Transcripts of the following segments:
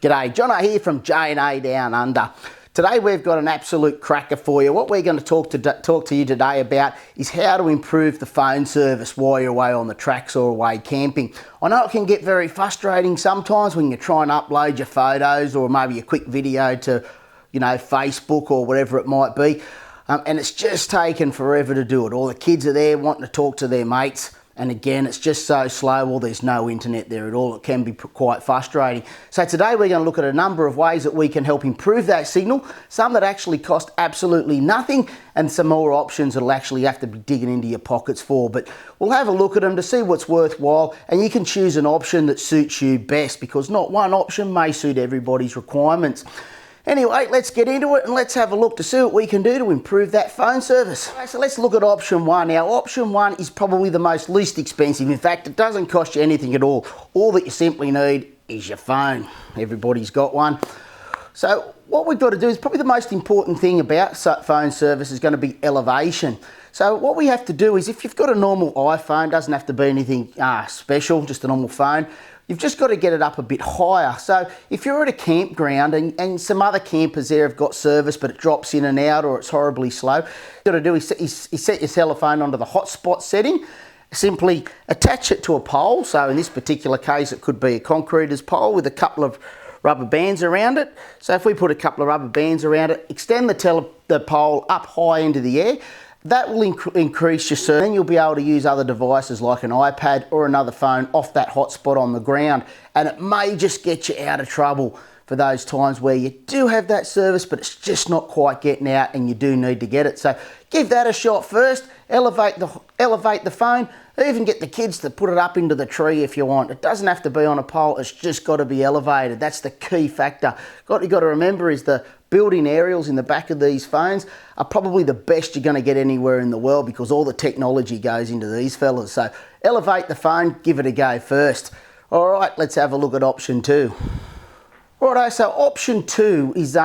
G'day, Jonno here from J&A Down Under. Today we've got an absolute cracker for you. What we're going to talk to you today about is how to improve the phone service while you're away on the tracks or away camping. I know it can get very frustrating sometimes when you try and upload your photos or maybe a quick video to, Facebook or whatever it might be, and it's just taken forever to do it. All the kids are there wanting to talk to their mates. And again, it's just so slow. Well, there's no internet there at all. It can be quite frustrating. So today we're going to look at a number of ways that we can help improve that signal, some that actually cost absolutely nothing, and some more options that'll actually have to be digging into your pockets for. But we'll have a look at them to see what's worthwhile, and you can choose an option that suits you best, because not one option may suit everybody's requirements. Anyway, let's get into it and let's have a look to see what we can do to improve that phone service. Okay, so let's look at option one. Now, option one is probably the most least expensive. In fact, it doesn't cost you anything at all. All that you simply need is your phone. Everybody's got one. So what we've got to do is probably the most important thing about phone service is going to be elevation. So what we have to do is, if you've got a normal iPhone, doesn't have to be anything special, just a normal phone, you've just got to get it up a bit higher. So if you're at a campground and some other campers there have got service but it drops in and out or it's horribly slow, what you've got to do is set your telephone onto the hotspot setting. Simply attach it to a pole. So in this particular case it could be a concreter's pole with a couple of rubber bands around it. So if we put a couple of rubber bands around it, extend the pole up high into the air, that will increase your service. Then you'll be able to use other devices like an iPad or another phone off that hotspot on the ground, and it may just get you out of trouble for those times where you do have that service but it's just not quite getting out and you do need to get it. So give that a shot first, elevate the phone, even get the kids to put it up into the tree if you want. It doesn't have to be on a pole, it's just got to be elevated. That's the key factor. What you've got to remember is the built-in aerials in the back of these phones are probably the best you're going to get anywhere in the world, because all the technology goes into these fellas. So elevate the phone, give it a go first. All right, let's have a look at option two. Righto, so option two is,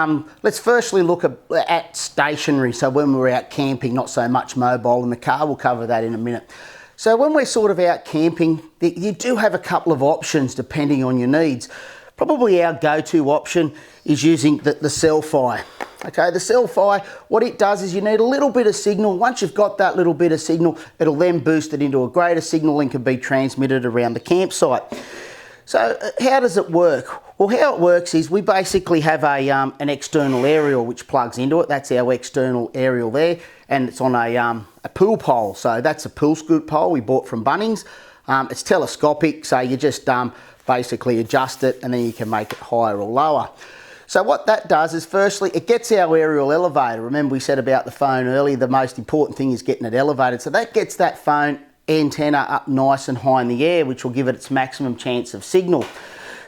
let's firstly look at stationary. So when we're out camping, not so much mobile in the car, we'll cover that in a minute. So when we're sort of out camping, you do have a couple of options depending on your needs. Probably our go-to option is using the Cel-Fi. Okay, the Cel-Fi, what it does is you need a little bit of signal. Once you've got that little bit of signal, it'll then boost it into a greater signal and can be transmitted around the campsite. So how does it work? Well, how it works is we basically have an external aerial which plugs into it. That's our external aerial there, and it's on a pool pole. So that's a pool scoot pole we bought from Bunnings. It's telescopic, so you just basically adjust it and then you can make it higher or lower. So what that does is, firstly, it gets our aerial elevated. Remember we said about the phone earlier, the most important thing is getting it elevated. So that gets that phone antenna up nice and high in the air, which will give it its maximum chance of signal.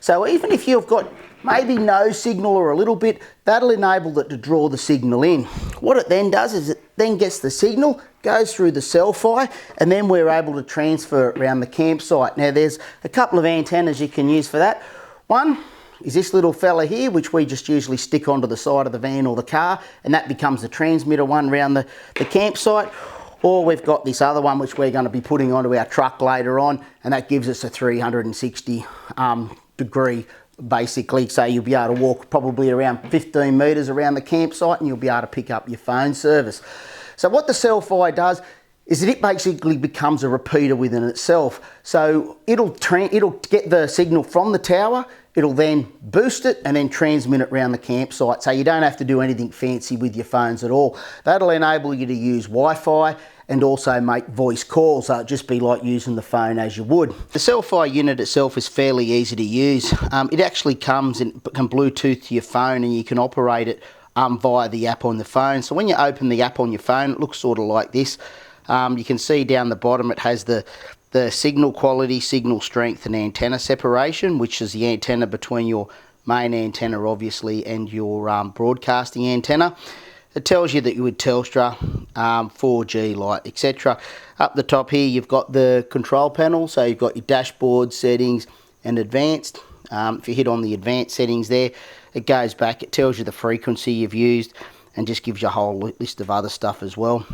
So even if you've got maybe no signal or a little bit, that'll enable it to draw the signal in. What it then does is it then gets the signal, goes through the Cel-Fi, and then we're able to transfer it around the campsite. Now there's a couple of antennas you can use for that. One is this little fella here, which we just usually stick onto the side of the van or the car, and that becomes the transmitter one around the campsite. Or we've got this other one which we're going to be putting onto our truck later on, and that gives us a 360 degree basically. So you'll be able to walk probably around 15 metres around the campsite and you'll be able to pick up your phone service. So what the Cel-Fi does is that it basically becomes a repeater within itself. So it'll get the signal from the tower, it'll then boost it and then transmit it around the campsite. So you don't have to do anything fancy with your phones at all. That'll enable you to use Wi-Fi and also make voice calls. So it'll just be like using the phone as you would. The Cel-Fi unit itself is fairly easy to use. It actually comes and can Bluetooth to your phone, and you can operate it via the app on the phone. So when you open the app on your phone, it looks sort of like this. You can see down the bottom it has the signal quality, signal strength and antenna separation, which is the antenna between your main antenna obviously and your broadcasting antenna. It tells you that you're with Telstra, 4G, Lite, etc. Up the top here you've got the control panel, so you've got your dashboard settings and advanced. If you hit on the advanced settings there, it goes back, it tells you the frequency you've used and just gives you a whole list of other stuff as well.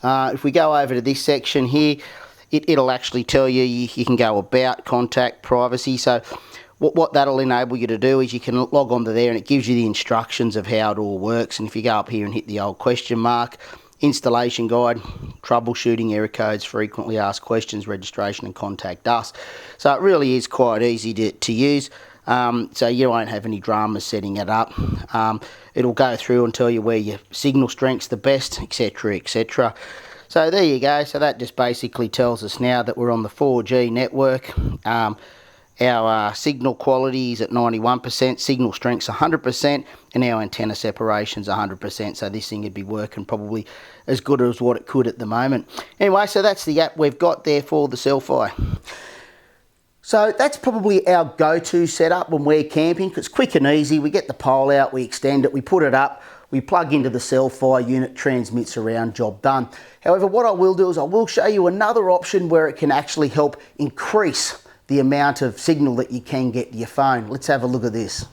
If we go over to this section here, it'll actually tell you, you can go about, contact, privacy. So what that'll enable you to do is you can log onto there and it gives you the instructions of how it all works. And if you go up here and hit the old question mark, installation guide, troubleshooting, error codes, frequently asked questions, registration and contact us. So it really is quite easy to use. So you won't have any dramas setting it up. It'll go through and tell you where your signal strength's the best, etc, etc. So there you go. So that just basically tells us now that we're on the 4G network. Our signal quality is at 91%, signal strength's 100%, and our antenna separation's 100%. So this thing would be working probably as good as what it could at the moment. Anyway, so that's the app we've got there for the Cel-Fi. So that's probably our go-to setup when we're camping, because it's quick and easy. We get the pole out, we extend it, we put it up, we plug into the Cel-Fi unit, transmits around, job done. However, what I will do is I will show you another option where it can actually help increase the amount of signal that you can get to your phone. Let's have a look at this.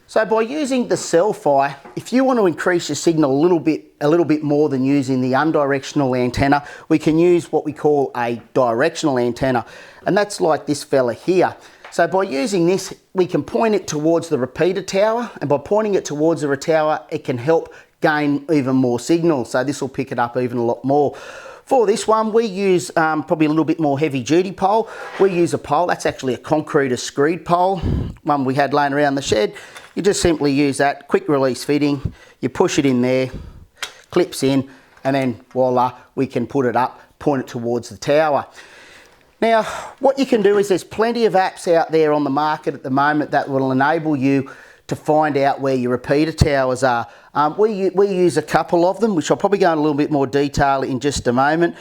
So by using the Cel-Fi, if you want to increase your signal a little bit more than using the unidirectional antenna, we can use what we call a directional antenna, and that's like this fella here. So by using this, we can point it towards the repeater tower, and by pointing it towards the tower, it can help gain even more signal. So this will pick it up even a lot more. For this one, we use probably a little bit more heavy duty pole. We use a pole, that's actually a concrete screed pole, one we had laying around the shed. You just simply use that, quick release fitting, you push it in there, clips in, and then voila, we can put it up, point it towards the tower. Now, what you can do is there's plenty of apps out there on the market at the moment that will enable you to find out where your repeater towers are. We use a couple of them, which I'll probably go in a little bit more detail in just a moment.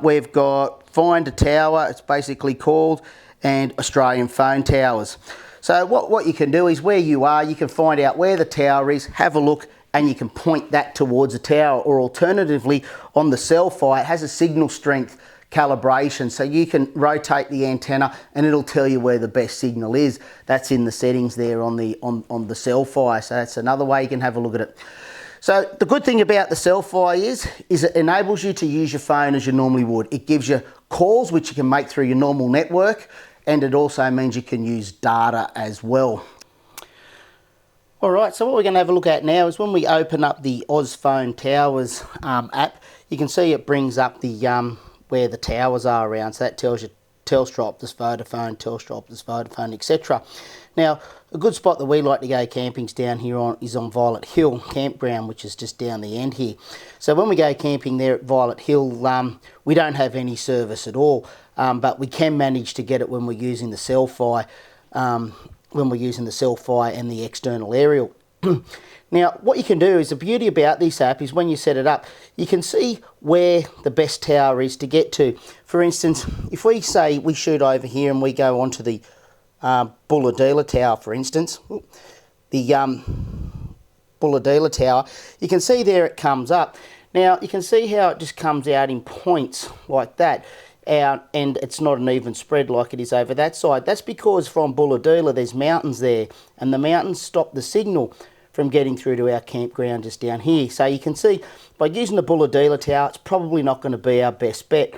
We've got Find a Tower, it's basically called, and OzPhone Towers. So what you can do is where you are, you can find out where the tower is, have a look, and you can point that towards the tower. Or alternatively, on the Cel-Fi, it has a signal strength calibration, so you can rotate the antenna and it'll tell you where the best signal is. That's in the settings there on the Cel-Fi, so that's another way you can have a look at it. So the good thing about the Cel-Fi is it enables you to use your phone as you normally would. It gives you calls which you can make through your normal network, and it also means you can use data as well. Alright, so what we're going to have a look at now is when we open up the OzPhone Towers app, you can see it brings up the where the towers are around, so that tells you Telstra, Optus, Vodafone, Telstra, Optus, Vodafone, etc. Now, a good spot that we like to go camping's down here is on Violet Hill Campground, which is just down the end here. So when we go camping there at Violet Hill, we don't have any service at all, but we can manage to get it when we're using the Cel-Fi, and the external aerial. Now, what you can do is the beauty about this app is when you set it up, you can see where the best tower is to get to. For instance, if we say we shoot over here and we go onto the Bulahdelah Tower, for instance, the Bulahdelah Tower, you can see there it comes up. Now, you can see how it just comes out in points like that. And it's not an even spread like it is over that side. That's because from Bulahdelah there's mountains there, and the mountains stop the signal from getting through to our campground just down here. So you can see by using the Bulahdelah Tower, it's probably not going to be our best bet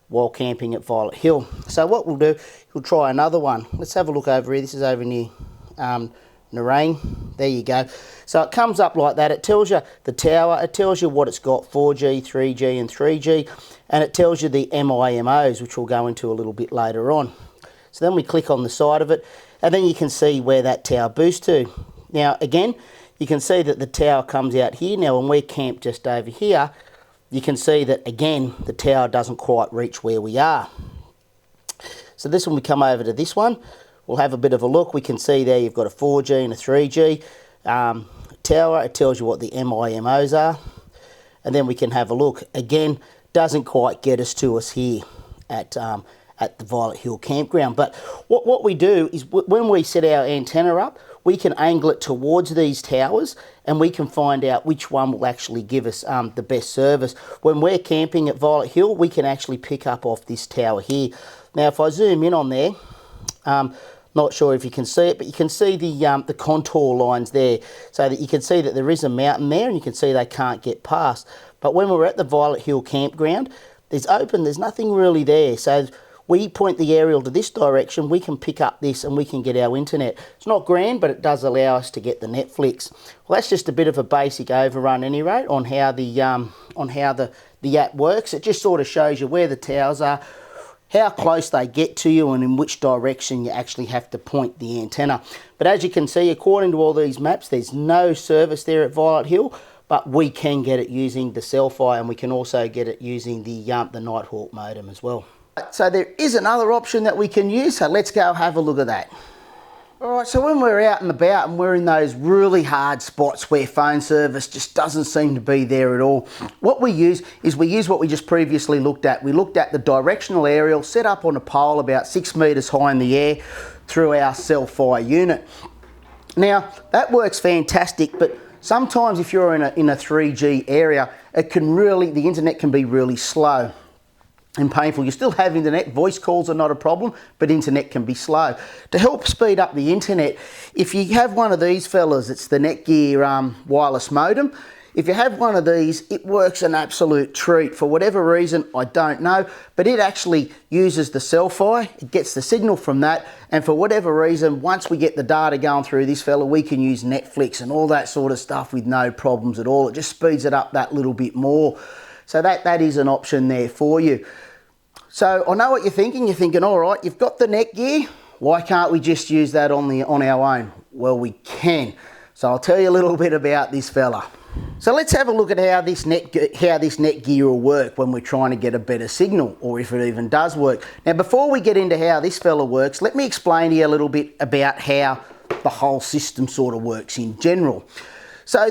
while camping at Violet Hill. So what we'll do, we'll try another one. Let's have a look over here. This is over near Nerang. There you go. So it comes up like that. It tells you the tower, it tells you what it's got, 4G, 3G and 3G, and it tells you the MIMOs, which we'll go into a little bit later on. So then we click on the side of it, and then you can see where that tower boosts to. Now again, you can see that the tower comes out here. Now when we're camped just over here, you can see that again, the tower doesn't quite reach where we are. So this one, we come over to this one, we'll have a bit of a look. We can see there you've got a 4G and a 3G tower. It tells you what the MIMOs are. And then we can have a look. Again, doesn't quite get us to us here at the Violet Hill Campground. But what we do is when we set our antenna up, we can angle it towards these towers and we can find out which one will actually give us the best service. When we're camping at Violet Hill, we can actually pick up off this tower here. Now if I zoom in on there, not sure if you can see it, but you can see the contour lines there, so that you can see that there is a mountain there and you can see they can't get past. But when we're at the Violet Hill Campground, there's nothing really there. So we point the aerial to this direction, we can pick up this and we can get our internet. It's not grand, but it does allow us to get the Netflix. Well, that's just a bit of a basic overrun, at any rate, on how the app works. It just sort of shows you where the towers are, how close they get to you, and in which direction you actually have to point the antenna. But as you can see, according to all these maps, there's no service there at Violet Hill, but we can get it using the Cel-Fi, and we can also get it using the Nighthawk modem as well. So there is another option that we can use, so let's go have a look at that. Alright, so when we're out and about and we're in those really hard spots where phone service just doesn't seem to be there at all, what we use is what we just previously looked at. We looked at the directional aerial set up on a pole about 6 metres high in the air through our Cel-Fi unit. Now, that works fantastic, but sometimes if you're in a 3G area, the internet can be really slow and painful. You still have internet, voice calls are not a problem, but internet can be slow. To help speed up the internet, if you have one of these fellas, it's the Netgear wireless modem. If you have one of these, it works an absolute treat. For whatever reason, I don't know, but it actually uses the Cel-Fi, it gets the signal from that, and for whatever reason, once we get the data going through this fella, we can use Netflix and all that sort of stuff with no problems at all. It just speeds it up that little bit more. So that is an option there for you. So I know what you're thinking. You're thinking, all right, you've got the Netgear. Why can't we just use that on our own? Well, we can. So I'll tell you a little bit about this fella. So let's have a look at how this Netgear will work when we're trying to get a better signal, or if it even does work. Now, before we get into how this fella works, let me explain to you a little bit about how the whole system sort of works in general. So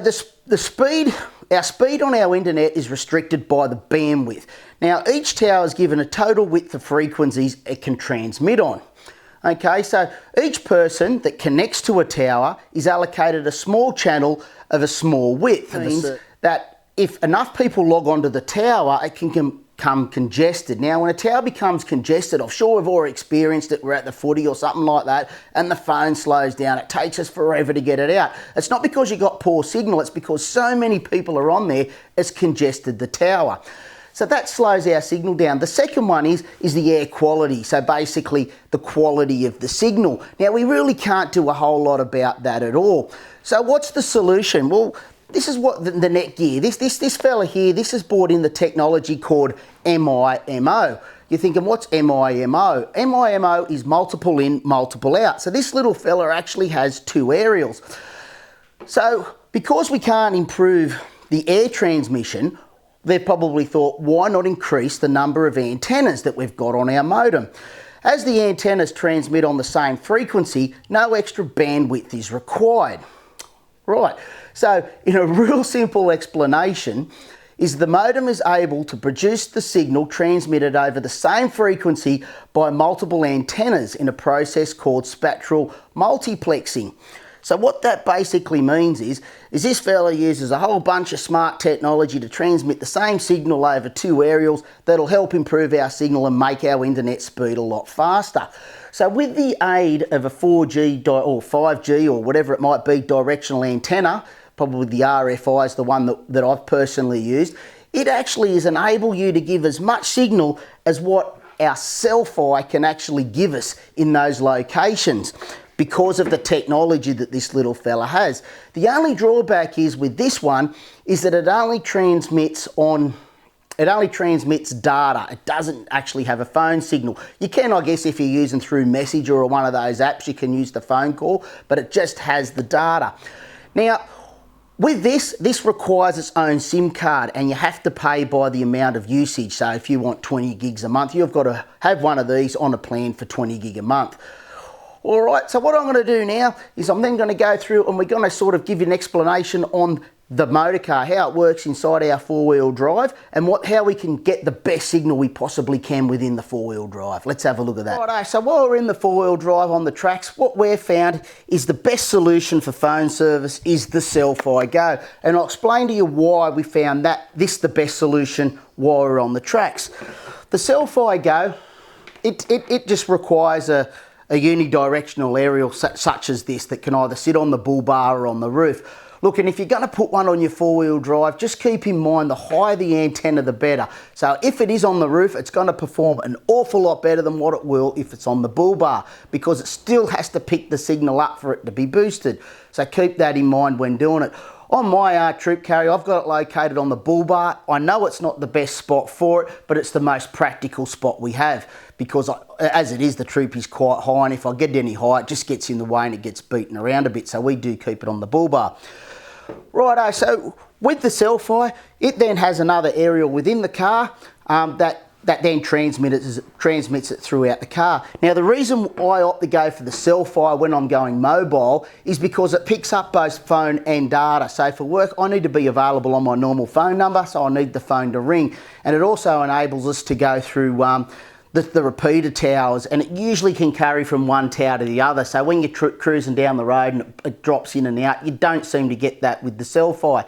our speed on our internet is restricted by the bandwidth. Now, each tower is given a total width of frequencies it can transmit on. Okay, so each person that connects to a tower is allocated a small channel of a small width. It means that if enough people log onto the tower, it can become congested. Now, when a tower becomes congested, I'm sure we've already experienced it, we're at the footy or something like that, and the phone slows down. It takes us forever to get it out. It's not because you got poor signal, it's because so many people are on there, it's congested the tower. So that slows our signal down. The second one is the air quality. So basically the quality of the signal. Now, we really can't do a whole lot about that at all. So what's the solution? Well, this is what the Netgear, this fella here, this has brought in the technology called MIMO. You're thinking, what's MIMO? MIMO is multiple in, multiple out. So this little fella actually has 2 aerials. So because we can't improve the air transmission, they probably thought, why not increase the number of antennas that we've got on our modem? As the antennas transmit on the same frequency, no extra bandwidth is required. Right, so in a real simple explanation, is the modem is able to produce the signal transmitted over the same frequency by multiple antennas in a process called spectral multiplexing. So what that basically means is this fella uses a whole bunch of smart technology to transmit the same signal over 2 aerials that'll help improve our signal and make our internet speed a lot faster. So with the aid of a 4G or 5G or whatever it might be directional antenna, probably the RFI is the one that I've personally used, it actually is enable you to give as much signal as what our Cel-Fi can actually give us in those locations, because of the technology that this little fella has. The only drawback is with this one is that it only transmits data. It doesn't actually have a phone signal. You can, I guess, if you're using through Messenger or one of those apps, you can use the phone call, but it just has the data. Now, with this requires its own SIM card, and you have to pay by the amount of usage. So if you want 20 gigs a month, you've got to have one of these on a plan for 20 gig a month. All right, so what I'm going to do now is I'm then going to go through and we're going to sort of give you an explanation on the motor car, how it works inside our 4-wheel drive, and how we can get the best signal we possibly can within the 4-wheel drive. Let's have a look at that. Righto, so while we're in the 4-wheel drive on the tracks, what we've found is the best solution for phone service is the Cel-Fi Go. And I'll explain to you why we found this the best solution while we're on the tracks. The Cel-Fi Go, it just requires a unidirectional aerial such as this that can either sit on the bull bar or on the roof. Look, and if you're going to put one on your four-wheel drive, just keep in mind the higher the antenna, the better. So if it is on the roof, it's going to perform an awful lot better than what it will if it's on the bull bar, because it still has to pick the signal up for it to be boosted. So keep that in mind when doing it. On my troop carrier, I've got it located on the bull bar. I know it's not the best spot for it, but it's the most practical spot we have, because as it is, the troop is quite high, and if I get any higher, it just gets in the way and it gets beaten around a bit. So we do keep it on the bull bar. Righto, so with the Cel-Fi, it then has another aerial within the car that then transmits it throughout the car. Now, the reason I opt to go for the Cel-Fi when I'm going mobile is because it picks up both phone and data. So for work, I need to be available on my normal phone number, so I need the phone to ring. And it also enables us to go through the repeater towers, and it usually can carry from one tower to the other. So when you're cruising down the road and it drops in and out, you don't seem to get that with the Cel-Fi.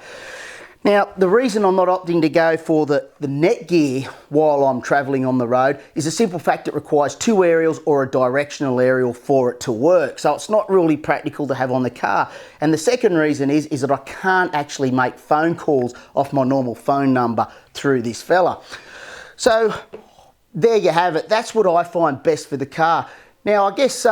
Now, the reason I'm not opting to go for the Netgear while I'm travelling on the road is a simple fact: it requires two aerials or a directional aerial for it to work. So it's not really practical to have on the car. And the second reason is that I can't actually make phone calls off my normal phone number through this fella. So there you have it. That's what I find best for the car. Now, I guess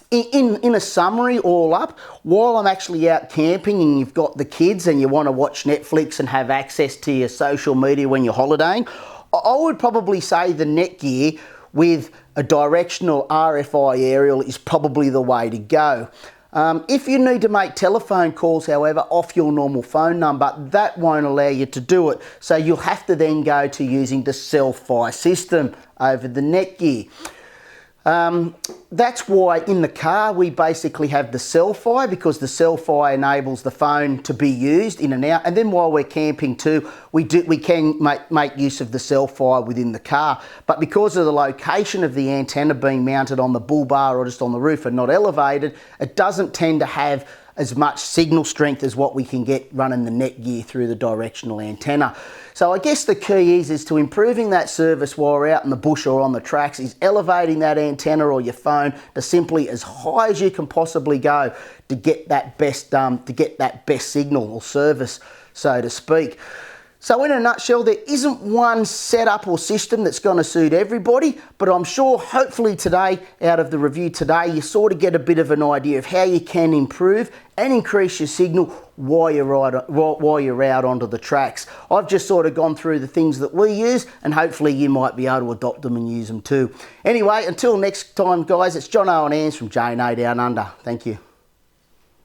in a summary all up, while I'm actually out camping and you've got the kids and you want to watch Netflix and have access to your social media when you're holidaying, I would probably say the Netgear with a directional RFI aerial is probably the way to go. If you need to make telephone calls, however, off your normal phone number, that won't allow you to do it. So you'll have to then go to using the Cel-Fi system over the Netgear. That's why in the car we basically have the Cel-Fi, because the Cel-Fi enables the phone to be used in and out. And then while we're camping too, we can make use of the Cel-Fi within the car. But because of the location of the antenna being mounted on the bull bar or just on the roof and not elevated, it doesn't tend to have as much signal strength as what we can get running the Netgear through the directional antenna. So I guess the key is to improving that service while we're out in the bush or on the tracks, is elevating that antenna or your phone to simply as high as you can possibly go to get that best signal or service, so to speak. So in a nutshell, there isn't one setup or system that's going to suit everybody, but I'm sure hopefully today, out of the review today, you sort of get a bit of an idea of how you can improve and increase your signal while you're out onto the tracks. I've just sort of gone through the things that we use, and hopefully you might be able to adopt them and use them too. Anyway, until next time, guys, it's Jonno Ange from Jonno Down Under. Thank you.